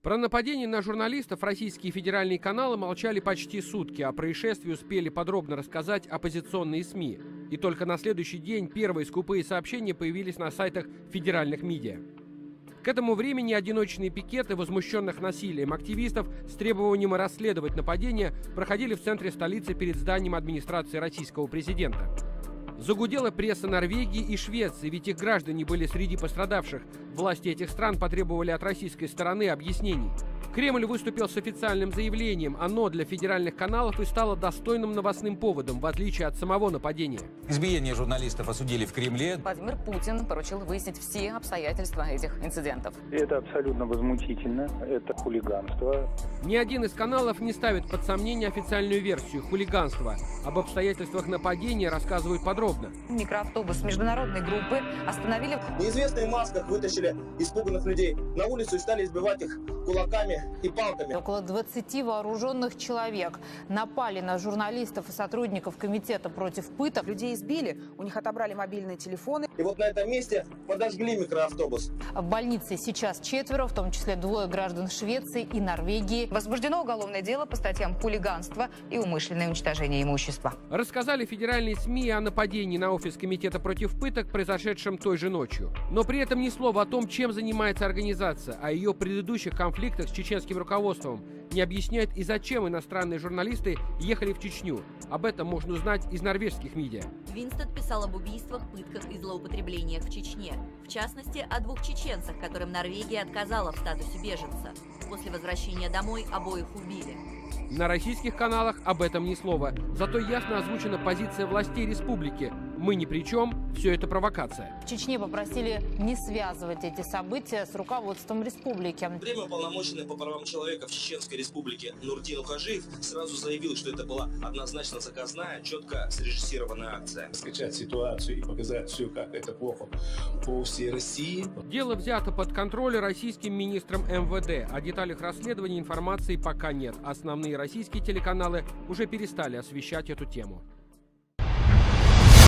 Про нападение на журналистов российские федеральные каналы молчали почти сутки, а происшествии успели подробно рассказать оппозиционные СМИ. И только на следующий день первые скупые сообщения появились на сайтах федеральных медиа. К этому времени одиночные пикеты возмущенных насилием активистов с требованием расследовать нападение проходили в центре столицы перед зданием администрации российского президента. Загудела пресса Норвегии и Швеции, ведь их граждане были среди пострадавших. Власти этих стран потребовали от российской стороны объяснений. Кремль выступил с официальным заявлением. Оно для федеральных каналов и стало достойным новостным поводом, в отличие от самого нападения. Избиение журналистов осудили в Кремле. Владимир Путин поручил выяснить все обстоятельства этих инцидентов. Это абсолютно возмутительно, это хулиганство. Ни один из каналов не ставит под сомнение официальную версию хулиганства. Об обстоятельствах нападения рассказывают подробно. Микроавтобус международной группы остановили. Неизвестные в масках вытащили испуганных людей на улицу и стали избивать их кулаками и палками. Около 20 вооруженных человек напали на журналистов и сотрудников комитета против пыток. Людей избили, у них отобрали мобильные телефоны. И вот на этом месте подожгли микроавтобус. В больнице сейчас 4, в том числе 2 граждан Швеции и Норвегии. Возбуждено уголовное дело по статьям хулиганства и умышленное уничтожение имущества. Рассказали федеральные СМИ о нападении на офис комитета против пыток, произошедшем той же ночью. Но при этом ни слова о том, чем занимается организация, о ее предыдущих конфликтах с чеченским руководством. Не объясняют и зачем иностранные журналисты ехали в Чечню. Об этом можно узнать из норвежских медиа. Винстед писал об убийствах, пытках и злоупотреблениях в Чечне. В частности, о 2 чеченцах, которым Норвегия отказала в статусе беженца. После возвращения домой обоих убили. На российских каналах об этом ни слова. Зато ясно озвучена позиция властей республики. Мы ни при чем, все это провокация. В Чечне попросили не связывать эти события с руководством республики. Время уполномоченный по правам человека в Чеченской республике Нурдин Ухажиев сразу заявил, что это была однозначно заказная, четко срежиссированная акция. Скачать ситуацию и показать все, как это плохо по всей России. Дело взято под контроль российским министром МВД. О деталях расследования информации пока нет. Основные российские телеканалы уже перестали освещать эту тему.